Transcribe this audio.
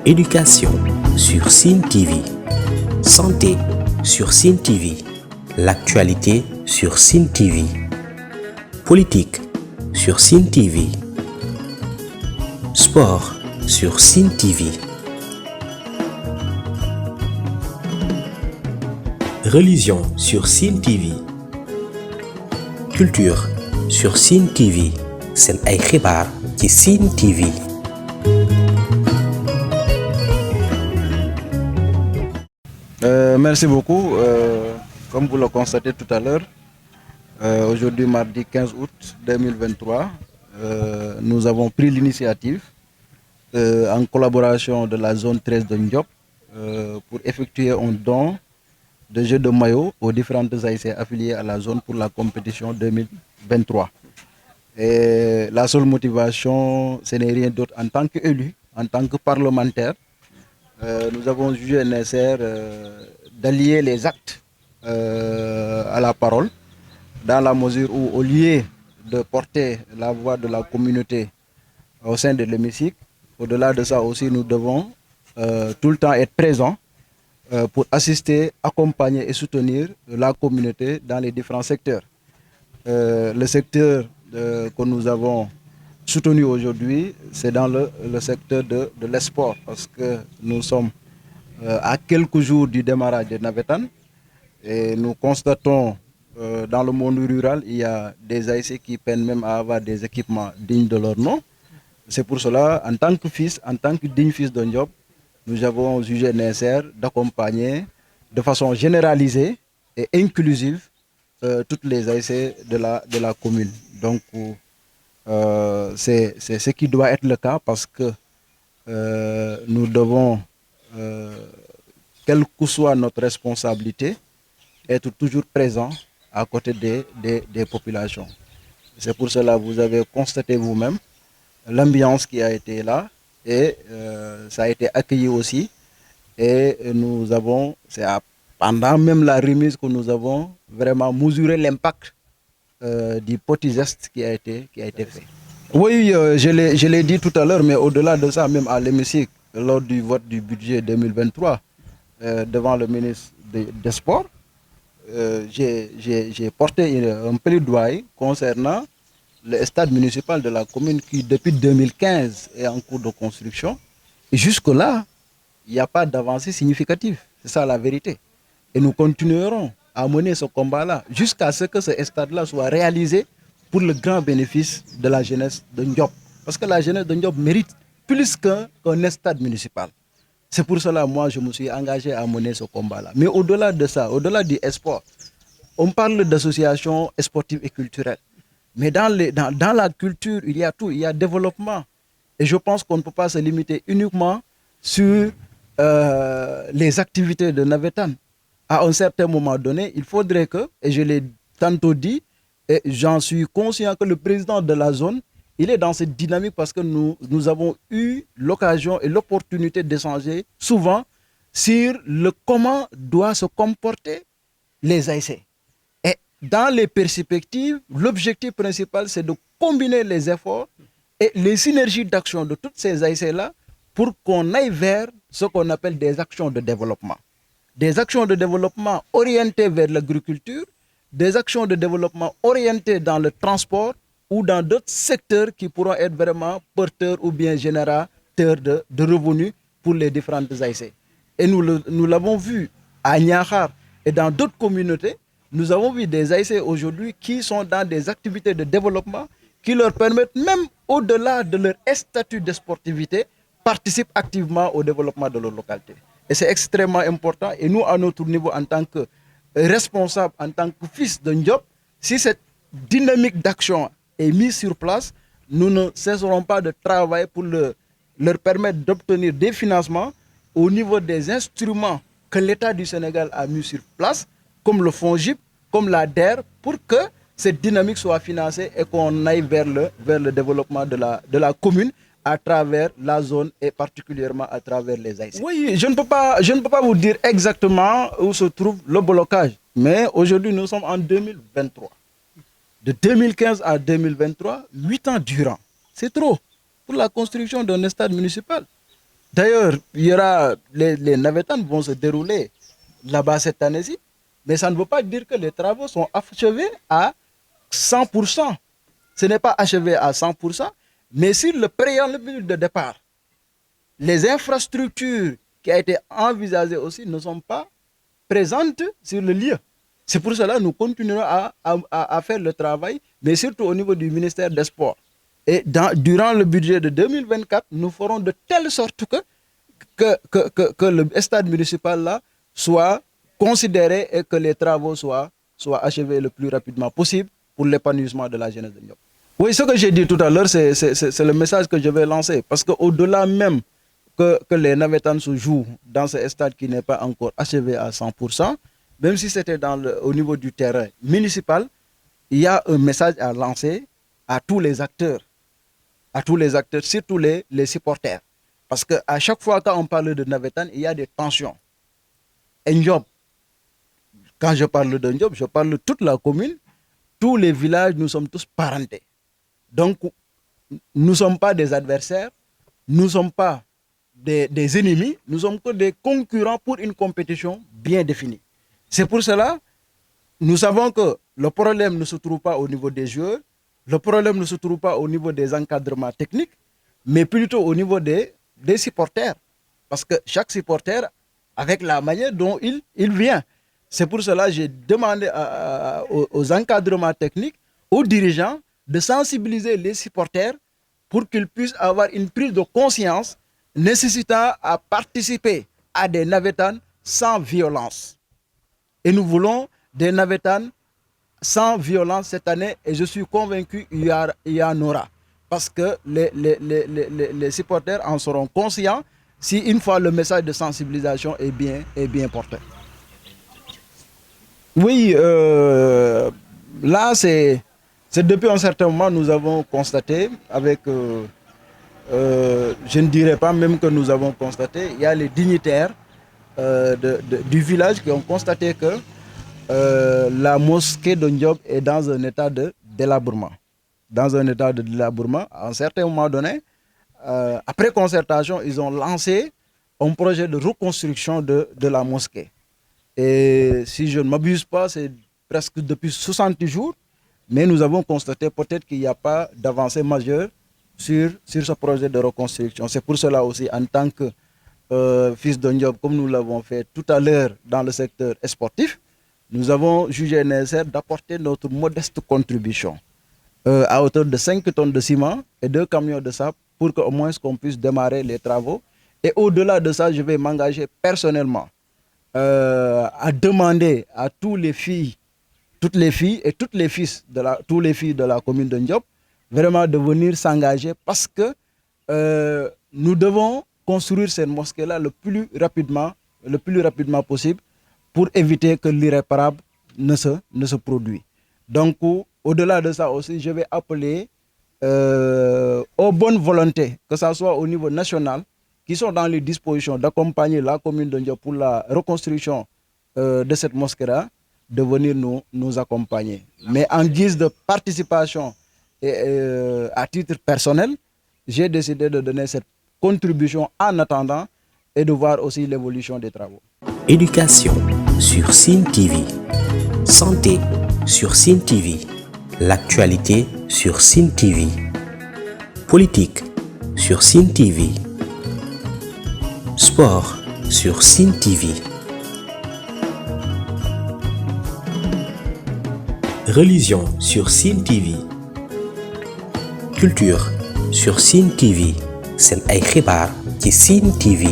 Éducation sur Cine TV. Santé sur Cine TV. L'actualité sur Cine TV. Politique sur Cine TV. Sport sur Cine TV. Religion sur Cine TV. Culture sur Cine TV. Sen ay xibaar ci Cine TV. Merci beaucoup. Comme vous le constatez tout à l'heure, aujourd'hui mardi 15 août 2023, nous avons pris l'initiative en collaboration de la zone 13 de Ndiop pour effectuer un don de jeux de maillot aux différentes ASC affiliées à la zone pour la compétition 2023. Et la seule motivation, ce n'est rien d'autre. En tant qu'élu, en tant que parlementaire, nous avons jugé nécessaire d'allier les actes à la parole, dans la mesure où, au lieu de porter la voix de la communauté au sein de l'hémicycle, au-delà de ça aussi, nous devons tout le temps être présents pour assister, accompagner et soutenir la communauté dans les différents secteurs. Le secteur que nous avons soutenu aujourd'hui, c'est dans le secteur de l'esport, parce que nous sommes à quelques jours du démarrage de Navétane et nous constatons dans le monde rural, il y a des ASC qui peinent même à avoir des équipements dignes de leur nom. C'est pour cela, en tant que fils, en tant que digne fils de Ndiop, nous avons jugé nécessaire d'accompagner de façon généralisée et inclusive toutes les ASC de la commune. Donc, c'est ce qui doit être le cas, parce que nous devons, quelle que soit notre responsabilité, être toujours présents à côté des populations. C'est pour cela que vous avez constaté vous-même l'ambiance qui a été là, et ça a été accueilli aussi. Et nous avons, pendant même la remise que nous avons vraiment mesuré l'impact du petit geste qui a été fait. Oui, je l'ai dit tout à l'heure, mais au-delà de ça, même à l'hémicycle, lors du vote du budget 2023, devant le ministre des Sports, j'ai porté un plaidoyer concernant le stade municipal de la commune qui, depuis 2015, est en cours de construction. Et jusque-là, il n'y a pas d'avancée significative. C'est ça la vérité. Et nous continuerons à mener ce combat-là jusqu'à ce que ce stade-là soit réalisé pour le grand bénéfice de la jeunesse de Ndiop. Parce que la jeunesse de Ndiop mérite plus qu'un stade municipal. C'est pour cela, moi, je me suis engagé à mener ce combat-là. Mais au-delà de ça, au-delà du sport, on parle d'associations sportives et culturelles. Mais dans la culture, il y a tout, il y a développement. Et je pense qu'on ne peut pas se limiter uniquement sur les activités de Navétane. À un certain moment donné, il faudrait que, et je l'ai tantôt dit, et j'en suis conscient que le président de la zone, il est dans cette dynamique, parce que nous avons eu l'occasion et l'opportunité d'échanger souvent sur le comment doivent se comporter les ASC. Et dans les perspectives, l'objectif principal, c'est de combiner les efforts et les synergies d'action de toutes ces ASC-là pour qu'on aille vers ce qu'on appelle des actions de développement. Des actions de développement orientées vers l'agriculture, des actions de développement orientées dans le transport ou dans d'autres secteurs qui pourront être vraiment porteurs ou bien générateurs de revenus pour les différentes ASC. Et nous l'avons vu à Niakhar et dans d'autres communautés. Nous avons vu des ASC aujourd'hui qui sont dans des activités de développement qui leur permettent, même au-delà de leur statut de sportivité, participent activement au développement de leur localité. Et c'est extrêmement important. Et nous, à notre niveau, en tant que responsables, en tant que fils de Ndiop, si cette dynamique d'action est mise sur place, nous ne cesserons pas de travailler pour leur permettre d'obtenir des financements au niveau des instruments que l'État du Sénégal a mis sur place, comme le FONGIP, comme la DER, pour que cette dynamique soit financée et qu'on aille vers le développement de la commune à travers la zone et particulièrement à travers les ASC. Oui, je ne peux pas vous dire exactement où se trouve le blocage, mais aujourd'hui nous sommes en 2023. De 2015 à 2023, 8 ans durant. C'est trop pour la construction d'un stade municipal. D'ailleurs, les navétanes vont se dérouler là-bas cette année-ci, mais ça ne veut pas dire que les travaux sont achevés à 100%. Ce n'est pas achevé à 100%, mais sur le préalable de départ, les infrastructures qui ont été envisagées aussi ne sont pas présentes sur le lieu. C'est pour cela que nous continuerons à faire le travail, mais surtout au niveau du ministère des Sports. Et durant le budget de 2024, nous ferons de telle sorte que le stade municipal là soit considéré et que les travaux soient achevés le plus rapidement possible pour l'épanouissement de la jeunesse de Ndiop. Oui, ce que j'ai dit tout à l'heure, c'est le message que je vais lancer. Parce qu'au-delà même que les navétanes se jouent dans ce stade qui n'est pas encore achevé à 100%, même si c'était au niveau du terrain municipal, il y a un message à lancer à tous les acteurs, surtout les supporters. Parce qu'à chaque fois quand on parle de navétane, il y a des tensions. Et Ndiop, quand je parle de Ndiop, je parle de toute la commune, tous les villages, nous sommes tous parentés. Donc, nous ne sommes pas des adversaires, nous ne sommes pas des ennemis, nous sommes que des concurrents pour une compétition bien définie. C'est pour cela, nous savons que le problème ne se trouve pas au niveau des joueurs, le problème ne se trouve pas au niveau des encadrements techniques, mais plutôt au niveau des supporters. Parce que chaque supporter, avec la manière dont il vient. C'est pour cela que j'ai demandé aux encadrements techniques, aux dirigeants, de sensibiliser les supporters pour qu'ils puissent avoir une prise de conscience nécessitant à participer à des navétanes sans violence. Et nous voulons des navétanes sans violence cette année et je suis convaincu qu'il y en aura. Parce que les supporters en seront conscients si une fois le message de sensibilisation est bien porté. Oui, là c'est depuis un certain moment nous avons constaté avec, je ne dirais pas même que nous avons constaté, il y a les dignitaires du village qui ont constaté que la mosquée de Ndiop est dans un état de délabrement. Dans un état de délabrement, à un certain moment donné, après concertation, ils ont lancé un projet de reconstruction de la mosquée. Et si je ne m'abuse pas, c'est presque depuis 60 jours, mais nous avons constaté peut-être qu'il n'y a pas d'avancée majeure sur ce projet de reconstruction. C'est pour cela aussi, en tant que fils de Ndiop, comme nous l'avons fait tout à l'heure dans le secteur sportif, nous avons jugé nécessaire d'apporter notre modeste contribution à hauteur de 5 tonnes de ciment et 2 camions de sable pour qu'au moins qu'on puisse démarrer les travaux. Et au-delà de ça, je vais m'engager personnellement à demander à toutes les filles et tous les filles de la commune de Ndiop vraiment de venir s'engager parce que nous devons construire cette mosquée-là le plus rapidement possible pour éviter que l'irréparable ne se produise. Donc, au-delà de ça aussi, je vais appeler aux bonnes volontés, que ce soit au niveau national, qui sont dans les dispositions d'accompagner la commune de Ndiop pour la reconstruction de cette mosquée-là, de venir nous accompagner. Mais en guise de participation et à titre personnel, j'ai décidé de donner cette contribution en attendant et de voir aussi l'évolution des travaux. Éducation sur Sine TV, santé sur Sine TV, l'actualité sur Sine TV, politique sur Sine TV, sport sur Sine TV, religion sur Sine TV, culture sur Sine TV. C'est ay xibaar ci Sine TV.